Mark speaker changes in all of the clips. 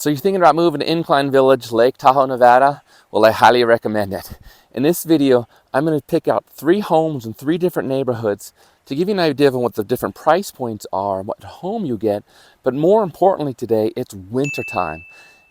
Speaker 1: So you're thinking about moving to Incline Village, Lake Tahoe, Nevada? Well, I highly recommend it. In this video, I'm going to pick out 3 homes in 3 different neighborhoods to give you an idea of what the different price points are and what home you get. But more importantly today, it's winter time.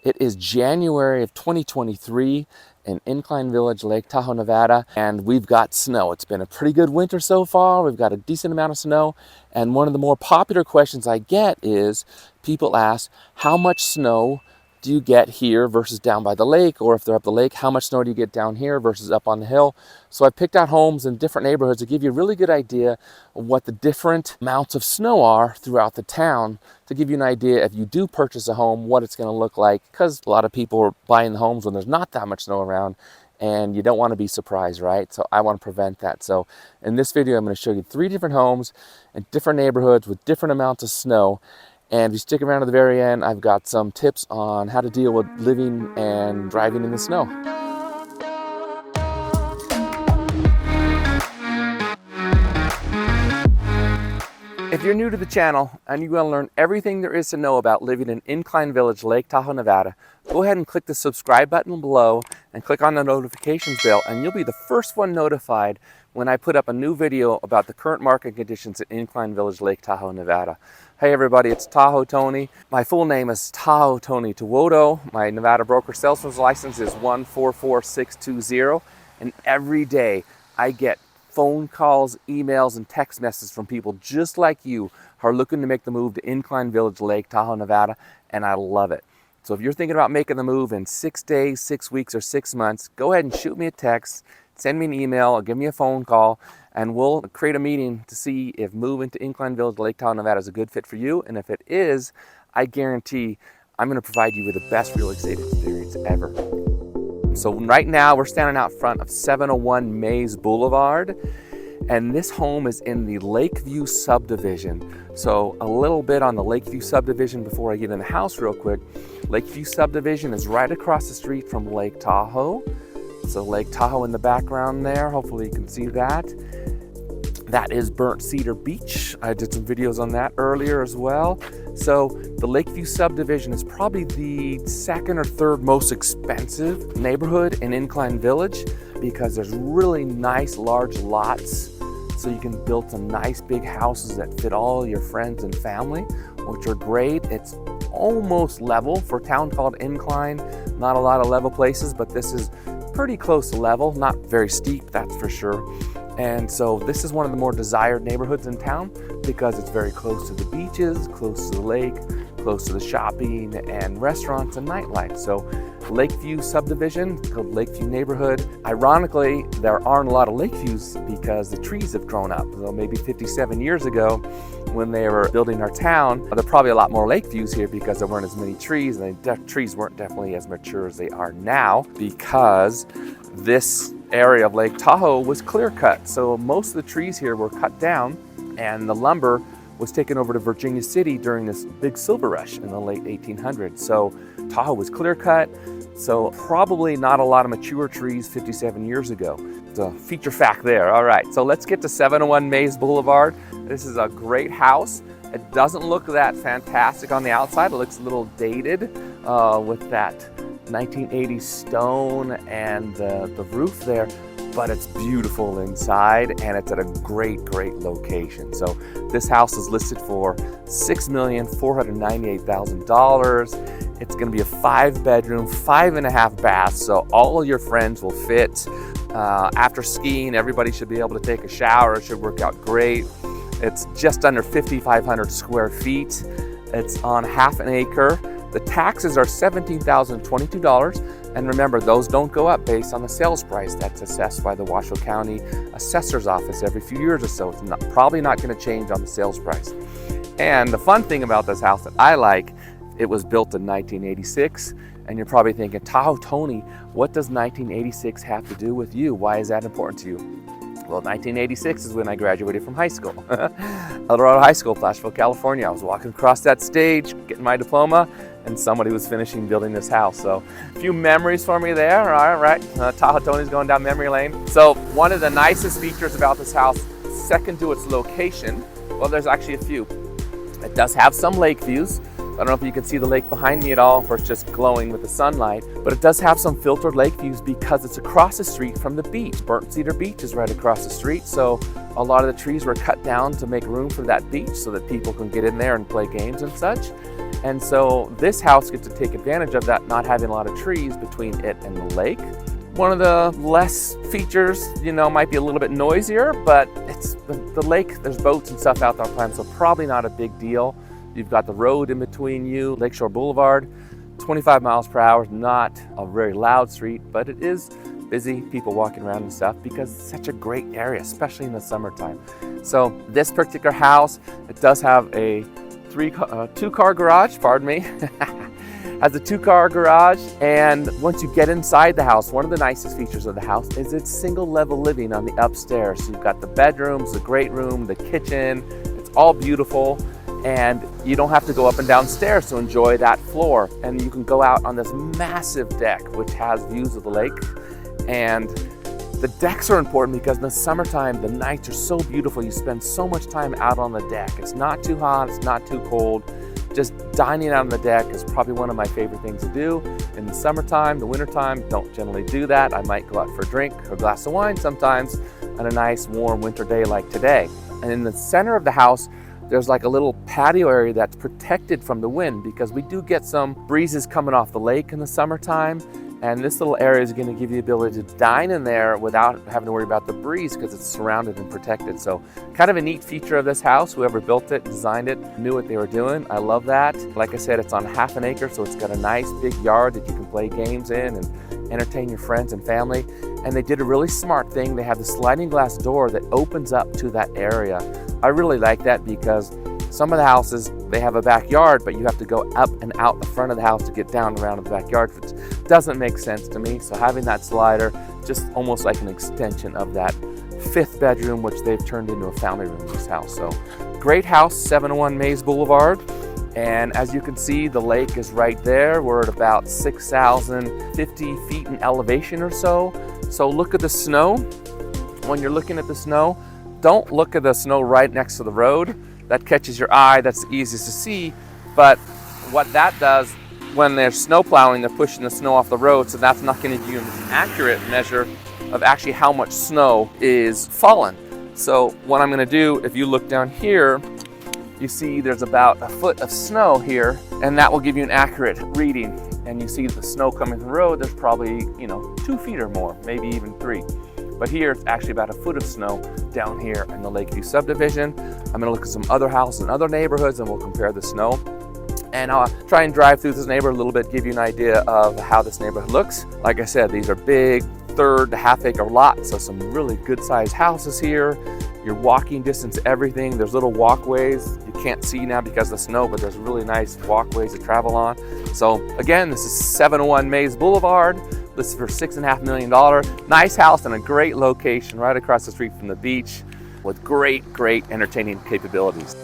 Speaker 1: It is January of 2023 in Incline Village, Lake Tahoe, Nevada, and we've got snow. It's been a pretty good winter so far. We've got a decent amount of snow, and one of the more popular questions I get is people ask, how much snow do you get here versus down by the lake? Or if they're up the lake, how much snow do you get down here versus up on the hill? So I picked out homes in different neighborhoods to give you a really good idea of what the different amounts of snow are throughout the town, to give you an idea if you do purchase a home, what it's going to look like, because a lot of people are buying the homes when there's not that much snow around, and you don't want to be surprised, right? So I want to prevent that. So in this video, I'm going to show you 3 different homes in different neighborhoods with different amounts of snow. And if you stick around to the very end, I've got some tips on how to deal with living and driving in the snow. If you're new to the channel and you want to learn everything there is to know about living in Incline Village, Lake Tahoe, Nevada, go ahead and click the subscribe button below and click on the notifications bell, and you'll be the first one notified when I put up a new video about the current market conditions in Incline Village, Lake Tahoe, Nevada. Hey everybody, it's Tahoe Tony. My full name is Tahoe Tony Tawoto. My Nevada broker salesman's license is 144620, and every day I get phone calls, emails, and text messages from people just like you who are looking to make the move to Incline Village, Lake Tahoe, Nevada, and I love it. So if you're thinking about making the move in 6 days, 6 weeks, or 6 months, go ahead and shoot me a text, send me an email, or give me a phone call, and we'll create a meeting to see if moving to Incline Village, Lake Tahoe, Nevada is a good fit for you. And if it is, I guarantee I'm going to provide you with the best real estate experience ever. So right now we're standing out front of 701 Mays Boulevard, and this home is in the Lakeview Subdivision. So a little bit on the Lakeview Subdivision before I get in the house real quick. Lakeview Subdivision is right across the street from Lake Tahoe. So Lake Tahoe in the background there, hopefully you can see that. That is Burnt Cedar Beach. I did some videos on that earlier as well. So the Lakeview Subdivision is probably the 2nd or 3rd most expensive neighborhood in Incline Village, because there's really nice large lots. So you can build some nice big houses that fit all your friends and family, which are great. It's almost level for a town called Incline. Not a lot of level places, but this is pretty close to level, not very steep, that's for sure. And so this is one of the more desired neighborhoods in town because it's very close to the beaches, close to the lake, close to the shopping and restaurants and nightlife. So Lakeview Subdivision, called Lakeview neighborhood. Ironically, there aren't a lot of Lakeviews because the trees have grown up. So maybe 57 years ago when they were building our town, there are probably a lot more Lakeviews here because there weren't as many trees, and the trees weren't definitely as mature as they are now, because this area of Lake Tahoe was clear cut. So most of the trees here were cut down, and the lumber was taken over to Virginia City during this big silver rush in the late 1800s. So Tahoe was clear cut, so probably not a lot of mature trees 57 years ago. It's a feature fact there. All right, so let's get to 701 Mays Boulevard. This is a great house. It doesn't look that fantastic on the outside. It looks a little dated with that 1980s stone and the roof there, but it's beautiful inside, and it's at a great location. So this house is listed for $6,498,000. It's going to be a 5-bedroom, 5.5 baths, so all of your friends will fit. After skiing, everybody should be able to take a shower. It should work out great. It's just under 5,500 square feet. It's on half an acre. The taxes are $17,022, and remember, those don't go up based on the sales price that's assessed by the Washoe County Assessor's Office every few years or so. It's probably not going to change on the sales price. And the fun thing about this house that I like, it was built in 1986, and you're probably thinking, Tahoe Tony, what does 1986 have to do with you? Why is that important to you? Well, 1986 is when I graduated from high school. El Dorado High School, Plashville, California. I was walking across that stage, getting my diploma, and somebody was finishing building this house. So a few memories for me there. All right, Tahoe Tony's going down memory lane. So one of the nicest features about this house, second to its location, well, there's actually a few. It does have some lake views. I don't know if you can see the lake behind me at all, or it's just glowing with the sunlight, but it does have some filtered lake views because it's across the street from the beach. Burnt Cedar Beach is right across the street, so a lot of the trees were cut down to make room for that beach so that people can get in there and play games and such. And so this house gets to take advantage of that, not having a lot of trees between it and the lake. One of the less features, might be a little bit noisier, but it's the lake, there's boats and stuff out there all the time, so probably not a big deal. You've got the road in between you, Lakeshore Boulevard, 25 miles per hour, not a very loud street, but it is busy, people walking around and stuff because it's such a great area, especially in the summertime. So this particular house, it does have a two-car garage, pardon me. Has a two-car garage, and once you get inside the house, one of the nicest features of the house is it's single-level living on the upstairs. So you've got the bedrooms, the great room, the kitchen. It's all beautiful, and you don't have to go up and down stairs to enjoy that floor. And you can go out on this massive deck, which has views of the lake. And the decks are important because in the summertime, the nights are so beautiful. You spend so much time out on the deck. It's not too hot, it's not too cold. Just dining out on the deck is probably one of my favorite things to do. In the summertime, the wintertime, don't generally do that. I might go out for a drink or a glass of wine sometimes on a nice warm winter day like today. And in the center of the house, there's like a little patio area that's protected from the wind because we do get some breezes coming off the lake in the summertime. And this little area is going to give you the ability to dine in there without having to worry about the breeze because it's surrounded and protected. So kind of a neat feature of this house. Whoever built it, designed it, knew what they were doing. I love that. Like I said, it's on half an acre, so it's got a nice big yard that you can play games in and entertain your friends and family. And they did a really smart thing. They have the sliding glass door that opens up to that area. I really like that because some of the houses, they have a backyard, but you have to go up and out the front of the house to get down around to the backyard, which doesn't make sense to me. So having that slider, just almost like an extension of that fifth bedroom, which they've turned into a family room in this house. So great house, 701 Mays Boulevard. And as you can see, the lake is right there. We're at about 6,050 feet in elevation or so. So look at the snow. When you're looking at the snow, don't look at the snow right next to the road. That catches your eye, that's the easiest to see. But what that does, when they're snow plowing, they're pushing the snow off the road, so that's not going to give you an accurate measure of actually how much snow is fallen. So what I'm going to do, if you look down here, you see there's about a foot of snow here, and that will give you an accurate reading. And you see the snow coming from the road, there's probably 2 feet or more, maybe even 3. But here it's actually about a foot of snow down here in the Lakeview Subdivision. I'm going to look at some other houses and other neighborhoods and we'll compare the snow. And I'll try and drive through this neighborhood a little bit, give you an idea of how this neighborhood looks. Like I said, these are big 1/3 to half-acre lots, so some really good-sized houses here. You're walking distance to everything. There's little walkways. You can't see now because of the snow, but there's really nice walkways to travel on. So again, this is 701 Mays Boulevard. This is for $6.5 million. Nice house in a great location right across the street from the beach with great entertaining capabilities.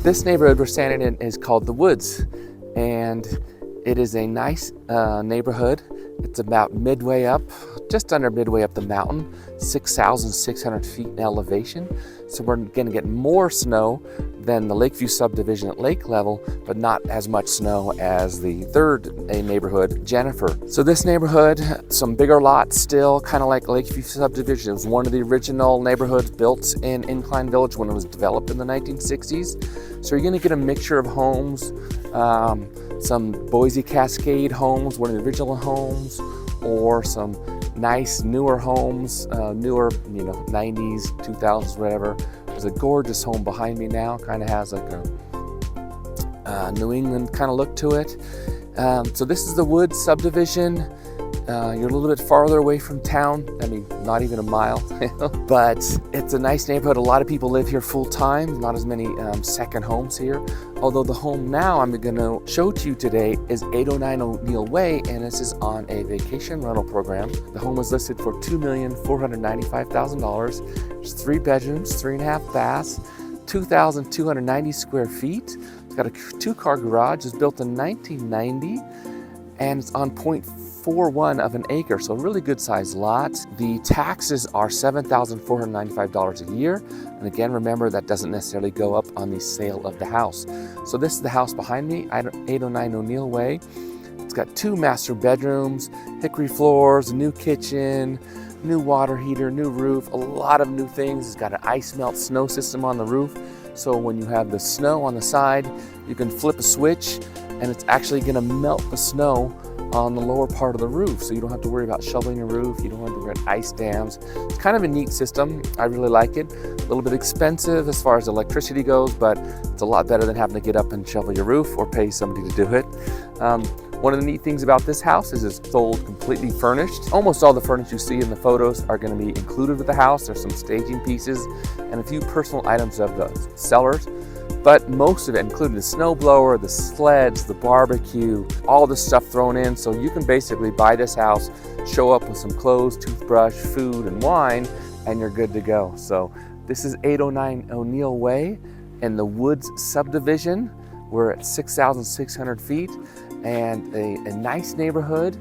Speaker 1: This neighborhood we're standing in is called The Woods, and it is a nice neighborhood. It's about midway up, just under midway up the mountain, 6,600 feet in elevation. So we're gonna get more snow than the Lakeview Subdivision at lake level, but not as much snow as the third neighborhood, Jennifer. So this neighborhood, some bigger lots still, kind of like Lakeview Subdivision. It was one of the original neighborhoods built in Incline Village when it was developed in the 1960s. So you're gonna get a mixture of homes, some Boise Cascade homes, one of the original homes, or some nice newer homes, newer, 90s, 2000s, whatever. There's a gorgeous home behind me now, kind of has like a New England kind of look to it. So this is the Woods subdivision. You're a little bit farther away from town. I mean, not even a mile, but it's a nice neighborhood. A lot of people live here full time, not as many second homes here. Although the home now I'm gonna show to you today is 809 O'Neill Way, and this is on a vacation rental program. The home is listed for $2,495,000. There's 3 bedrooms, 3.5 baths, 2,290 square feet. It's got a 2-car garage. It's built in 1990, and it's on 0.41 of an acre, so a really good sized lot. The taxes are $7,495 a year. And again, remember, that doesn't necessarily go up on the sale of the house. So this is the house behind me, 809 O'Neill Way. It's got 2 master bedrooms, hickory floors, a new kitchen, new water heater, new roof, a lot of new things. It's got an ice melt snow system on the roof. So when you have the snow on the side, you can flip a switch and it's actually gonna melt the snow on the lower part of the roof, so you don't have to worry about shoveling your roof. You don't have to worry about ice dams. It's kind of a neat system. I really like it. A little bit expensive as far as electricity goes, but it's a lot better than having to get up and shovel your roof or pay somebody to do it. One of the neat things about this house is it's sold completely furnished. Almost all the furniture you see in the photos are going to be included with the house. There's some staging pieces and a few personal items of the sellers. But most of it, including the snowblower, the sleds, the barbecue, all the stuff thrown in. So you can basically buy this house, show up with some clothes, toothbrush, food, and wine, and you're good to go. So this is 809 O'Neill Way in the Woods subdivision. We're at 6,600 feet and a nice neighborhood.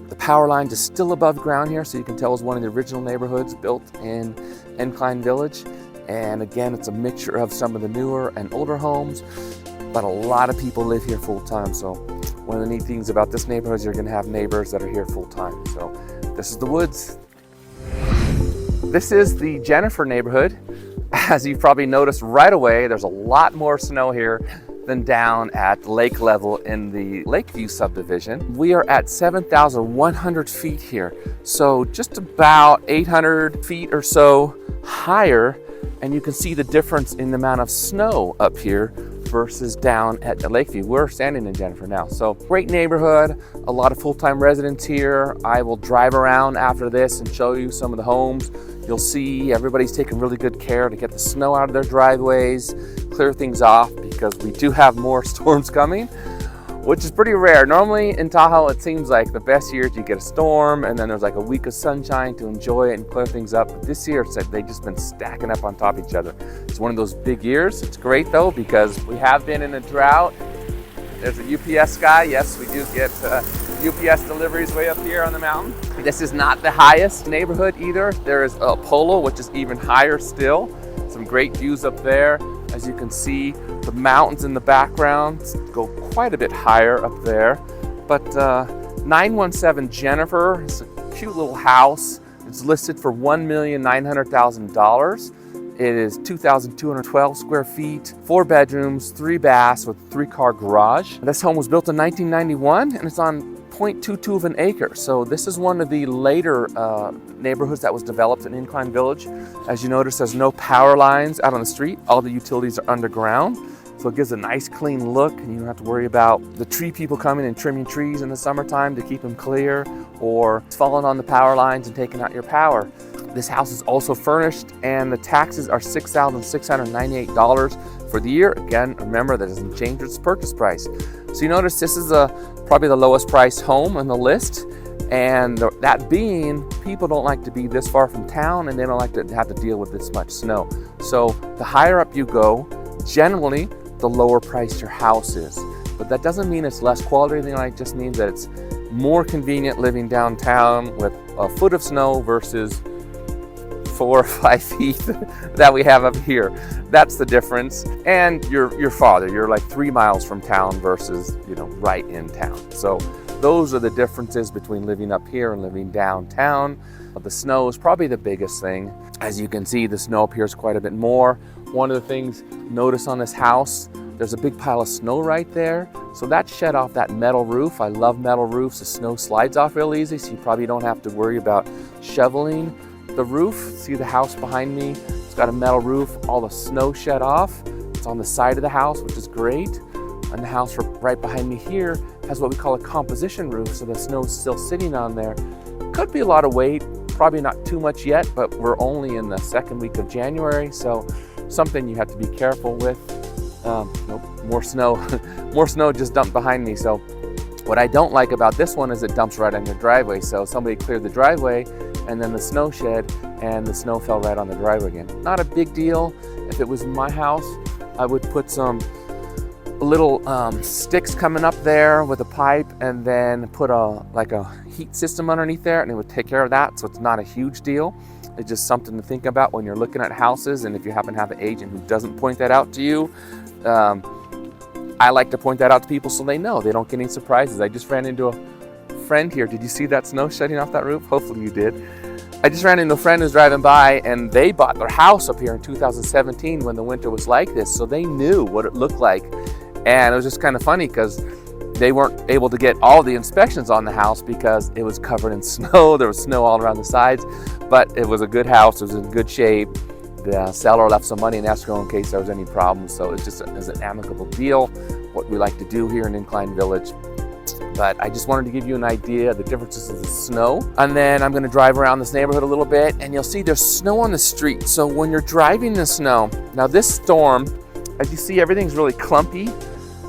Speaker 1: The power line is still above ground here, so you can tell it's one of the original neighborhoods built in Incline Village. And again, it's a mixture of some of the newer and older homes, but a lot of people live here full time. So one of the neat things about this neighborhood is you're gonna have neighbors that are here full time. So this is the Woods. This is the Jennifer neighborhood. As you've probably noticed right away, there's a lot more snow here than down at lake level in the Lakeview subdivision. We are at 7,100 feet here. So just about 800 feet or so higher. And you can see the difference in the amount of snow up here versus down at Lakeview. We're standing in Jennifer now. So great neighborhood, a lot of full-time residents here. I will drive around after this and show you some of the homes. You'll see everybody's taking really good care to get the snow out of their driveways, clear things off, because we do have more storms coming, which is pretty rare. Normally in Tahoe, it seems like the best years you get a storm and then there's like a week of sunshine to enjoy it and clear things up. But this year, it's like they've just been stacking up on top of each other. It's one of those big years. It's great though, because we have been in a drought. There's a UPS guy. Yes, we do get UPS deliveries way up here on the mountain. This is not the highest neighborhood either. There is Polo, which is even higher still. Some great views up there. As you can see, the mountains in the background go quite a bit higher up there. But 917 Jennifer is a cute little house. It's listed for $1,900,000. It is 2,212 square feet, 4 bedrooms, 3 baths with a 3-car garage. This home was built in 1991 and it's on 0.22 of an acre. So this is one of the later neighborhoods that was developed in Incline Village. As you notice, there's no power lines out on the street. All the utilities are underground. So it gives a nice clean look, and you don't have to worry about the tree people coming and trimming trees in the summertime to keep them clear, or falling on the power lines and taking out your power. This house is also furnished, and the taxes are $6,698 for the year. Again, remember, that doesn't change its purchase price. So you notice this is probably the lowest priced home on the list. And that being, people don't like to be this far from town, and they don't like to have to deal with this much snow. So the higher up you go, generally, the lower priced your house is. But that doesn't mean it's less quality or anything like it. Just means that it's more convenient living downtown with a foot of snow versus 4 or 5 feet that we have up here. That's the difference. And you're farther. You're like 3 miles from town versus, you know, right in town. So those are the differences between living up here and living downtown. The snow is probably the biggest thing. As you can see, the snow appears quite a bit more. One of the things, notice on this house, there's a big pile of snow right there. So that shed off that metal roof. I love metal roofs. The snow slides off real easy, so you probably don't have to worry about shoveling the roof. See the house behind me? It's got a metal roof. All the snow shed off. It's on the side of the house, which is great. And the house right behind me here has what we call a composition roof, so the snow's still sitting on there. Could be a lot of weight, probably not too much yet, but we're only in the second week of January, so something you have to be careful with. Nope, more snow. More snow just dumped behind me. So what I don't like about this one is it dumps right on your driveway. So somebody cleared the driveway and then the snow shed and the snow fell right on the driveway again. Not a big deal. If it was my house, I would put some little sticks coming up there with a pipe and then put like a heat system underneath there, and it would take care of that. So it's not a huge deal. It's just something to think about when you're looking at houses, and if you happen to have an agent who doesn't point that out to you, I like to point that out to people so they know. They don't get any surprises. I just ran into a friend here. Did you see that snow shedding off that roof? Hopefully you did. I just ran into a friend who's driving by, and they bought their house up here in 2017 when the winter was like this, so they knew what it looked like. And it was just kind of funny because they weren't able to get all the inspections on the house because it was covered in snow. There was snow all around the sides, but it was a good house. It was in good shape. The seller left some money in escrow in case there was any problems. So it's just an amicable deal, what we like to do here in Incline Village. But I just wanted to give you an idea of the differences of the snow. And then I'm going to drive around this neighborhood a little bit, and you'll see there's snow on the street. So when you're driving the snow, now this storm, as you see, everything's really clumpy.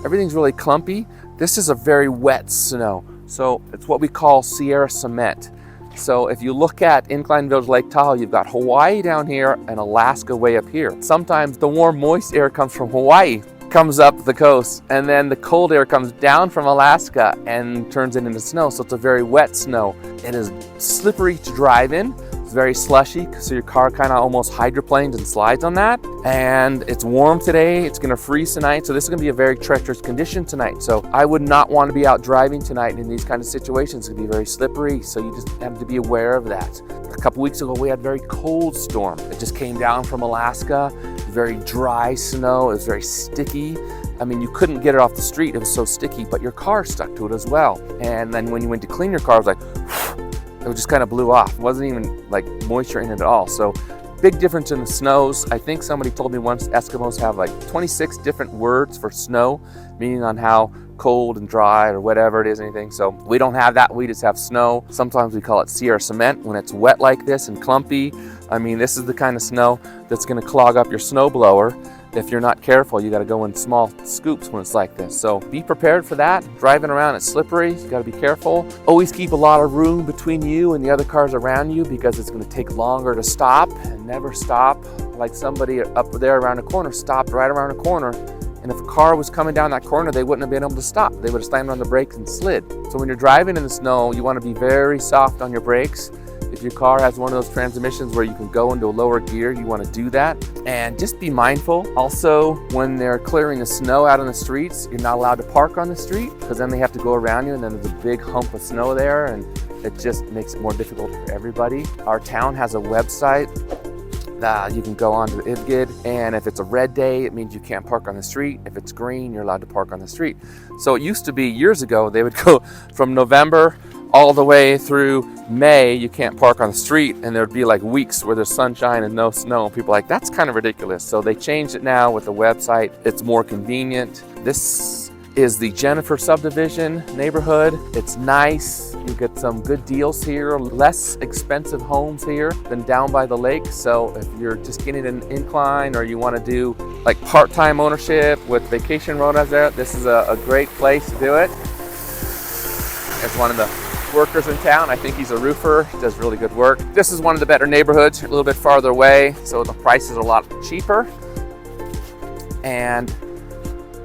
Speaker 1: Everything's really clumpy. This is a very wet snow. So it's what we call Sierra cement. So if you look at Incline Village Lake Tahoe, you've got Hawaii down here and Alaska way up here. Sometimes the warm, moist air comes from Hawaii, comes up the coast, and then the cold air comes down from Alaska and turns it into snow. So it's a very wet snow. It is slippery to drive in. It's very slushy, so your car kind of almost hydroplanes and slides on that. And it's warm today. It's gonna freeze tonight. So this is gonna be a very treacherous condition tonight. So I would not want to be out driving tonight in these kind of situations. It's gonna be very slippery. So you just have to be aware of that. A couple weeks ago, we had a very cold storm. It just came down from Alaska. Very dry snow. It was very sticky. I mean, you couldn't get it off the street. It was so sticky, but your car stuck to it as well. And then when you went to clean your car, it was like, it just kind of blew off. It wasn't even like moisture in it at all. So big difference in the snows. I think somebody told me once Eskimos have like 26 different words for snow, meaning on how cold and dry or whatever it is, anything. So we don't have that. We just have snow. Sometimes we call it Sierra cement when it's wet like this and clumpy. I mean, this is the kind of snow that's going to clog up your snow blower. If you're not careful, you got to go in small scoops when it's like this. So be prepared for that. Driving around, it's slippery. You got to be careful. Always keep a lot of room between you and the other cars around you because it's going to take longer to stop, and never stop. Like somebody up there around the corner stopped right around the corner. And if a car was coming down that corner, they wouldn't have been able to stop. They would have slammed on the brakes and slid. So when you're driving in the snow, you want to be very soft on your brakes. If your car has one of those transmissions where you can go into a lower gear, you want to do that. And just be mindful. Also, when they're clearing the snow out on the streets, you're not allowed to park on the street because then they have to go around you and then there's a big hump of snow there and it just makes it more difficult for everybody. Our town has a website that you can go on to the IVGID, and if it's a red day, it means you can't park on the street. If it's green, you're allowed to park on the street. So it used to be years ago, they would go from November all the way through May, you can't park on the street, and there'd be like weeks where there's sunshine and no snow. People are like, that's kind of ridiculous. So they changed it now with the website. It's more convenient. This is the Lakeview Subdivision neighborhood. It's nice. You get some good deals here, less expensive homes here than down by the lake. So if you're just getting an incline or you want to do like part-time ownership with vacation rentals there, this is a great place to do it. It's one of the workers in town. I think he's a roofer. He does really good work. This is one of the better neighborhoods, a little bit farther away, so the prices are a lot cheaper. And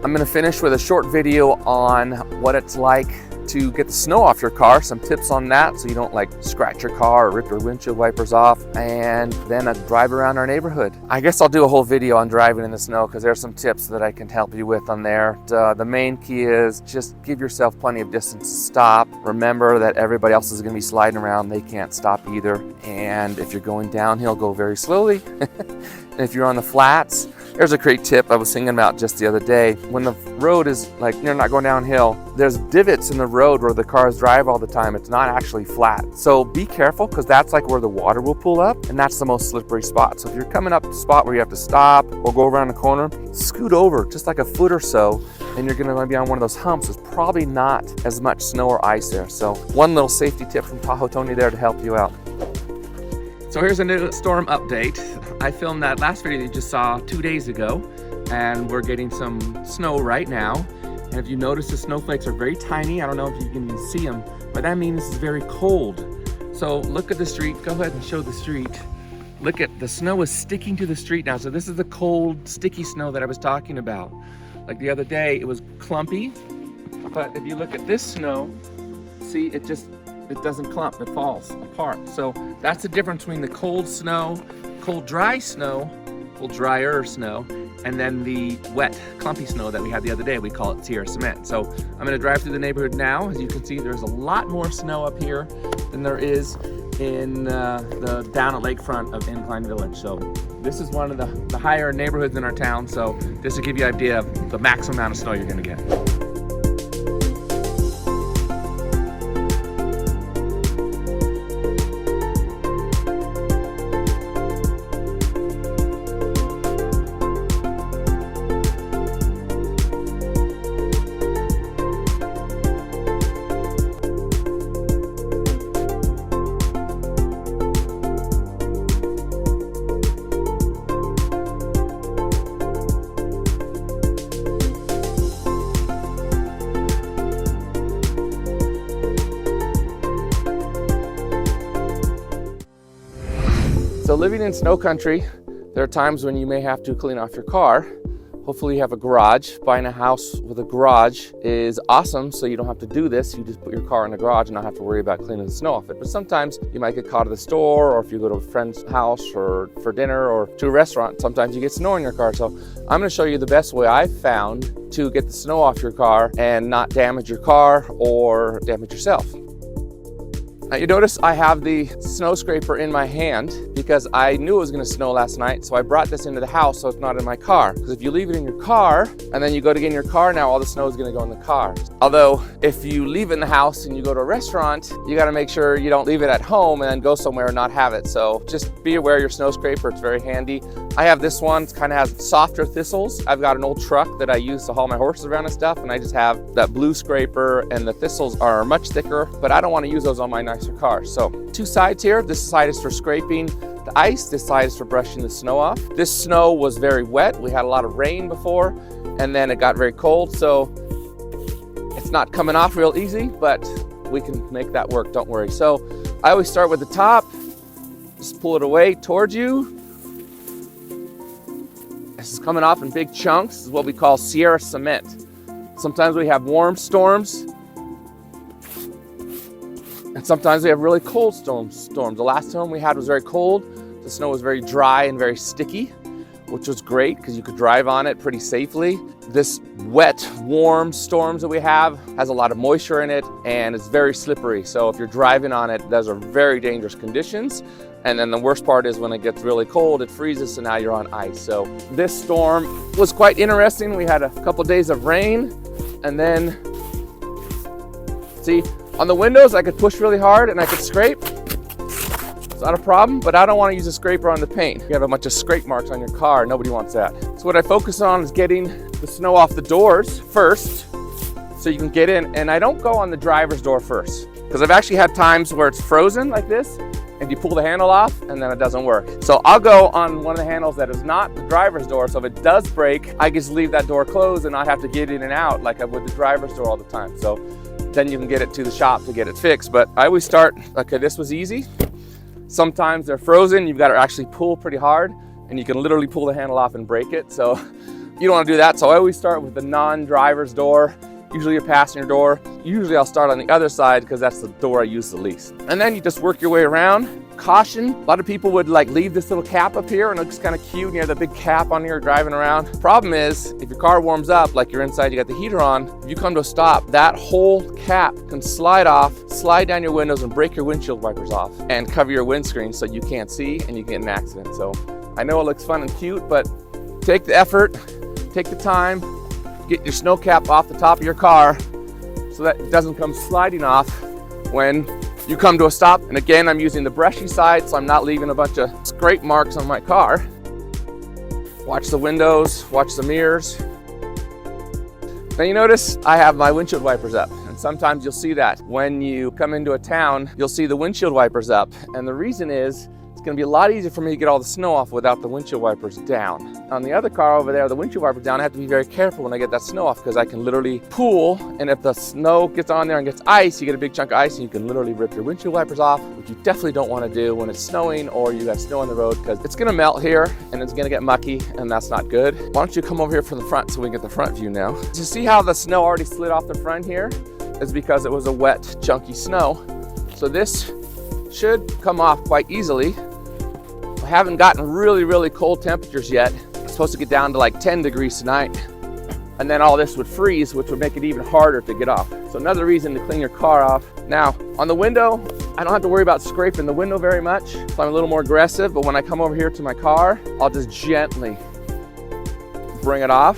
Speaker 1: I'm going to finish with a short video on what it's like to get the snow off your car, some tips on that so you don't like scratch your car or rip your windshield wipers off, and then a drive around our neighborhood. I guess I'll do a whole video on driving in the snow because there's some tips that I can help you with on there. The main key is just give yourself plenty of distance to stop. Remember that everybody else is going to be sliding around. They can't stop either. And if you're going downhill, go very slowly. And if you're on the flats, there's a great tip I was thinking about just the other day. When the road is like, you're not going downhill, there's divots in the road where the cars drive all the time. It's not actually flat. So be careful, because that's like where the water will pull up, and that's the most slippery spot. So if you're coming up to a spot where you have to stop or go around the corner, scoot over just like a foot or so, and you're gonna be on one of those humps. There's probably not as much snow or ice there. So one little safety tip from Tahoe Tony there to help you out. So here's a new storm update. I filmed that last video you just saw 2 days ago, and we're getting some snow right now. And if you notice, the snowflakes are very tiny. I don't know if you can see them, but that means it's very cold. So look at the street. Go ahead and show the street. Look at the snow is sticking to the street now. So this is the cold, sticky snow that I was talking about. Like the other day, it was clumpy, but if you look at this snow, see, it doesn't clump, it falls apart. So that's the difference between the cold snow, cold drier snow, and then the wet, clumpy snow that we had the other day. We call it Sierra cement. So I'm gonna drive through the neighborhood now. As you can see, there's a lot more snow up here than there is in the down at lakefront of Incline Village. So this is one of the higher neighborhoods in our town. So just to give you an idea of the maximum amount of snow you're gonna get. So living in snow country, there are times when you may have to clean off your car. Hopefully you have a garage. Buying a house with a garage is awesome, so you don't have to do this. You just put your car in the garage and not have to worry about cleaning the snow off it. But sometimes you might get caught at the store, or if you go to a friend's house or for dinner or to a restaurant, sometimes you get snow in your car. So I'm gonna show you the best way I've found to get the snow off your car and not damage your car or damage yourself. Now you notice I have the snow scraper in my hand because I knew it was going to snow last night, so I brought this into the house so it's not in my car. Because if you leave it in your car and then you go to get in your car, now all the snow is going to go in the car. Although if you leave it in the house and you go to a restaurant, you got to make sure you don't leave it at home and then go somewhere and not have it. So just be aware of your snow scraper. It's very handy. I have this one. It kind of has softer thistles. I've got an old truck that I use to haul my horses around and stuff, and I just have that blue scraper, and the thistles are much thicker, but I don't want to use those on my nicer car. So two sides here. This side is for scraping the ice. This side is for brushing the snow off. This snow was very wet. We had a lot of rain before, and then it got very cold. So it's not coming off real easy, but we can make that work. Don't worry. So I always start with the top. Just pull it away towards you. This is coming off in big chunks. This is what we call Sierra cement. Sometimes we have warm storms, and sometimes we have really cold storms. The last storm we had was very cold. The snow was very dry and very sticky, which was great because you could drive on it pretty safely. This wet, warm storms that we have has a lot of moisture in it, and it's very slippery. So if you're driving on it, those are very dangerous conditions. And then the worst part is when it gets really cold, it freezes, so now you're on ice. So this storm was quite interesting. We had a couple days of rain, and then, see, on the windows, I could push really hard and I could scrape. It's not a problem, but I don't want to use a scraper on the paint. You have a bunch of scrape marks on your car. Nobody wants that. So what I focus on is getting the snow off the doors first, so you can get in. And I don't go on the driver's door first, because I've actually had times where it's frozen like this, and you pull the handle off and then it doesn't work. So I'll go on one of the handles that is not the driver's door, so if it does break, I just leave that door closed and not have to get in and out like I would the driver's door all the time. So then you can get it to the shop to get it fixed. But I always start, okay, this was easy. Sometimes they're frozen, you've got to actually pull pretty hard, and you can literally pull the handle off and break it. So you don't want to do that. So I always start with the non-driver's door, usually a passenger door. Usually I'll start on the other side because that's the door I use the least. And then you just work your way around. Caution, a lot of people would like leave this little cap up here and it looks kind of cute and you have the big cap on here driving around. Problem is, if your car warms up, like you're inside, you got the heater on, if you come to a stop, that whole cap can slide off, slide down your windows and break your windshield wipers off and cover your windscreen so you can't see and you get in an accident. So I know it looks fun and cute, but take the effort, take the time, get your snow cap off the top of your car so that it doesn't come sliding off when you come to a stop. And again, I'm using the brushy side so I'm not leaving a bunch of scrape marks on my car. Watch the windows, watch the mirrors. Now you notice I have my windshield wipers up. And sometimes you'll see that when you come into a town, you'll see the windshield wipers up. And the reason is, it's gonna be a lot easier for me to get all the snow off without the windshield wipers down. On the other car over there, the windshield wipers down, I have to be very careful when I get that snow off because I can literally pull, and if the snow gets on there and gets ice, you get a big chunk of ice and you can literally rip your windshield wipers off, which you definitely don't want to do when it's snowing or you got snow on the road because it's gonna melt here and it's gonna get mucky and that's not good. Why don't you come over here from the front so we can get the front view now. You see how the snow already slid off the front here? It's because it was a wet, chunky snow. So this should come off quite easily. I haven't gotten really cold temperatures yet. It's supposed to get down to like 10 degrees tonight. And then all this would freeze, which would make it even harder to get off. So another reason to clean your car off. Now, on the window, I don't have to worry about scraping the window very much. So I'm a little more aggressive, but when I come over here to my car, I'll just gently bring it off.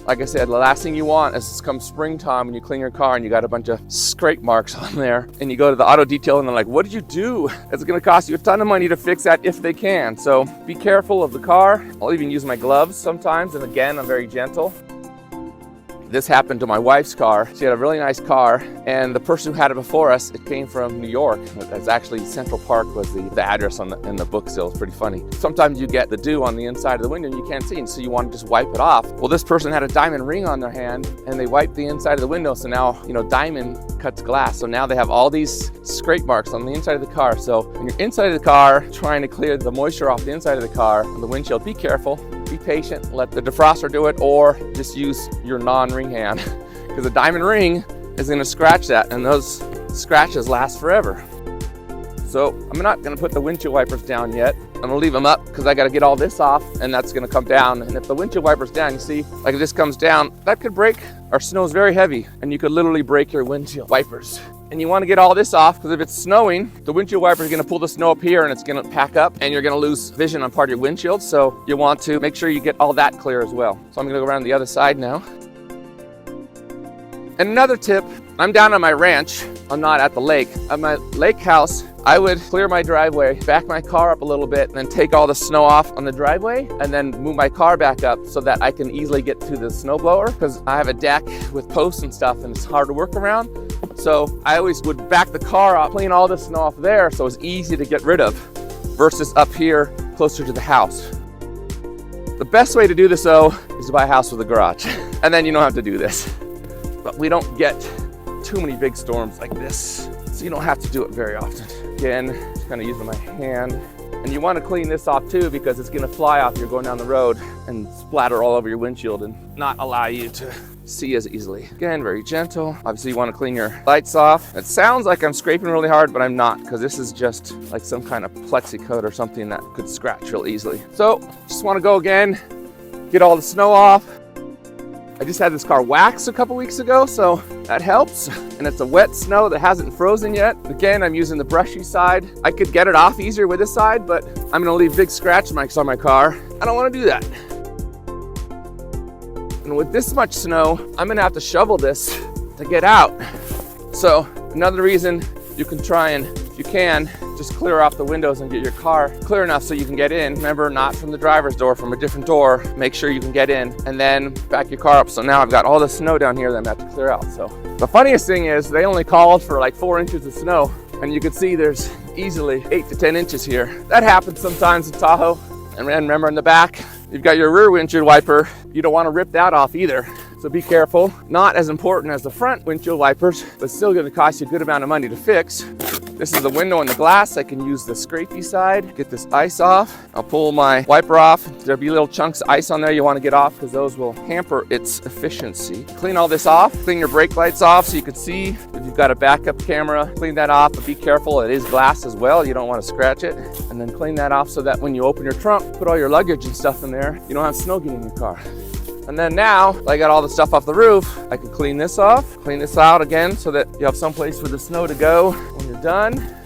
Speaker 1: Like I said, the last thing you want is come springtime when you clean your car and you got a bunch of scrape marks on there and you go to the auto detail and they're like, what did you do? It's gonna cost you a ton of money to fix that if they can. So be careful of the car. I'll even use my gloves sometimes, and again, I'm very gentle. This happened to my wife's car. She had a really nice car, and the person who had it before us, it came from New York. It's actually Central Park was the address on in the book still. It's pretty funny. Sometimes you get the dew on the inside of the window and you can't see, and so you want to just wipe it off. Well, this person had a diamond ring on their hand and they wiped the inside of the window, so now, you know, diamond cuts glass. So now they have all these scrape marks on the inside of the car. So when you're inside of the car trying to clear the moisture off the inside of the car, on the windshield, be careful. Be patient, let the defroster do it, or just use your non-ring hand because a diamond ring is going to scratch that, and those scratches last forever. So I'm not going to put the windshield wipers down yet. I'm going to leave them up because I got to get all this off, and that's going to come down. And if the windshield wipers down, you see, like if this comes down, that could break. Our snow is very heavy, and you could literally break your windshield wipers. And you want to get all this off because if it's snowing, the windshield wiper is going to pull the snow up here and it's going to pack up and you're going to lose vision on part of your windshield. So you want to make sure you get all that clear as well. So I'm going to go around the other side now. And another tip, I'm down on my ranch. I'm not at the lake. At my lake house, I would clear my driveway, back my car up a little bit, and then take all the snow off on the driveway, and then move my car back up so that I can easily get to the snowblower, because I have a deck with posts and stuff, and it's hard to work around. So I always would back the car up, clean all the snow off there, so it's easy to get rid of, versus up here closer to the house. The best way to do this, though, is to buy a house with a garage, and then you don't have to do this. But we don't get too many big storms like this, so you don't have to do it very often. Again, just kind of using my hand. And you want to clean this off too because it's going to fly off. You're going down the road and splatter all over your windshield and not allow you to see as easily. Again, very gentle. Obviously you want to clean your lights off. It sounds like I'm scraping really hard, but I'm not, because this is just like some kind of plexi coat or something that could scratch real easily. So just want to go again, get all the snow off. I just had this car waxed a couple weeks ago, so that helps. And it's a wet snow that hasn't frozen yet. Again, I'm using the brushy side. I could get it off easier with this side, but I'm gonna leave big scratch marks on my car. I don't wanna do that. And with this much snow, I'm gonna have to shovel this to get out. So another reason you can try and, if you can, just clear off the windows and get your car clear enough so you can get in. Remember, not from the driver's door, from a different door. Make sure you can get in and then back your car up. So now I've got all the snow down here that I'm gonna have to clear out. So the funniest thing is they only called for like 4 inches of snow, and you can see there's easily 8 to 10 inches here. That happens sometimes in Tahoe. And remember, in the back, you've got your rear windshield wiper. You don't want to rip that off either. So be careful. Not as important as the front windshield wipers, but still going to cost you a good amount of money to fix. This is the window and the glass. I can use the scrapey side, get this ice off. I'll pull my wiper off. There'll be little chunks of ice on there you want to get off because those will hamper its efficiency. Clean all this off. Clean your brake lights off so you can see if you've got a backup camera. Clean that off, but be careful. It is glass as well. You don't want to scratch it. And then clean that off so that when you open your trunk, put all your luggage and stuff in there, you don't have snow getting in your car. And then now I got all the stuff off the roof, I can clean this off, clean this out again so that you have some place for the snow to go when you're done.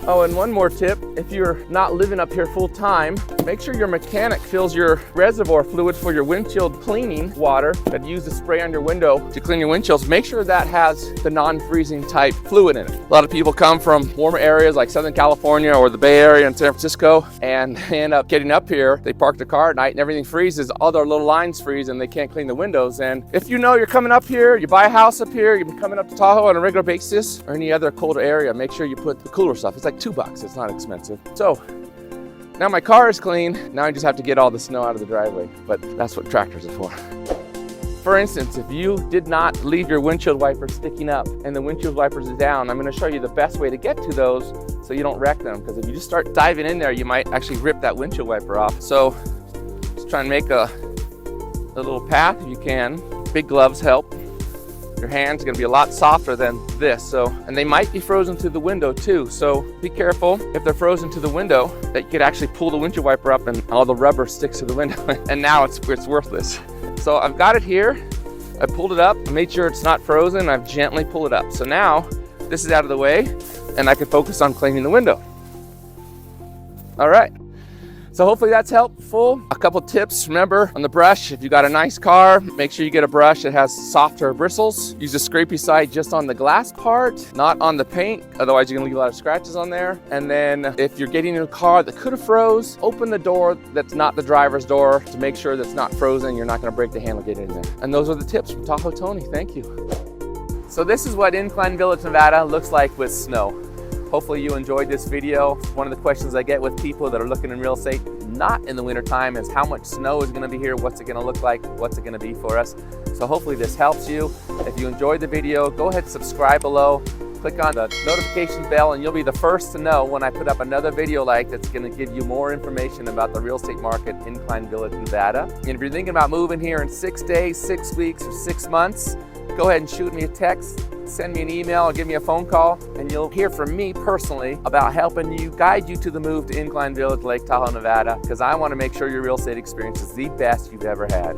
Speaker 1: Oh, and one more tip, if you're not living up here full time, make sure your mechanic fills your reservoir fluid for your windshield cleaning water that you use to spray on your window to clean your windshields. Make sure that has the non-freezing type fluid in it. A lot of people come from warmer areas like Southern California or the Bay Area and San Francisco, and they end up getting up here, they park the car at night and everything freezes, all their little lines freeze and they can't clean the windows. And if you know you're coming up here, you buy a house up here, you've been coming up to Tahoe on a regular basis or any other colder area, make sure you put the cooler stuff. It's like $2, it's not expensive. So now my car is clean. Now I just have to get all the snow out of the driveway, but that's what tractors are for. For instance, if you did not leave your windshield wipers sticking up and the windshield wipers are down, I'm going to show you the best way to get to those so you don't wreck them, because if you just start diving in there, you might actually rip that windshield wiper off. So just try and make a little path if you can. Big gloves help. Your hands are going to be a lot softer than this, and they might be frozen to the window too, so be careful if they're frozen to the window that you could actually pull the windshield wiper up and all the rubber sticks to the window and now it's worthless. So I've got it here, I pulled it up, I made sure it's not frozen, I've gently pulled it up. So now this is out of the way and I can focus on cleaning the window. All right. So hopefully that's helpful. A couple tips, remember on the brush, if you got a nice car, make sure you get a brush that has softer bristles. Use the scrapey side just on the glass part, not on the paint, otherwise you're gonna leave a lot of scratches on there. And then if you're getting in a car that could have froze, open the door that's not the driver's door to make sure that's not frozen, you're not gonna break the handle getting in there. And those are the tips from Tahoe Tony, thank you. So this is what Incline Village, Nevada looks like with snow. Hopefully you enjoyed this video. One of the questions I get with people that are looking in real estate not in the winter time is how much snow is going to be here, what's it going to look like, what's it going to be for us. So hopefully this helps you. If you enjoyed the video, go ahead and subscribe below. Click on the notification bell and you'll be the first to know when I put up another video like that's going to give you more information about the real estate market in Incline Village, Nevada. And if you're thinking about moving here in 6 days, 6 weeks, or 6 months, go ahead and shoot me a text, send me an email, or give me a phone call, and you'll hear from me personally about helping you, guide you to the move to Incline Village, Lake Tahoe, Nevada, because I want to make sure your real estate experience is the best you've ever had.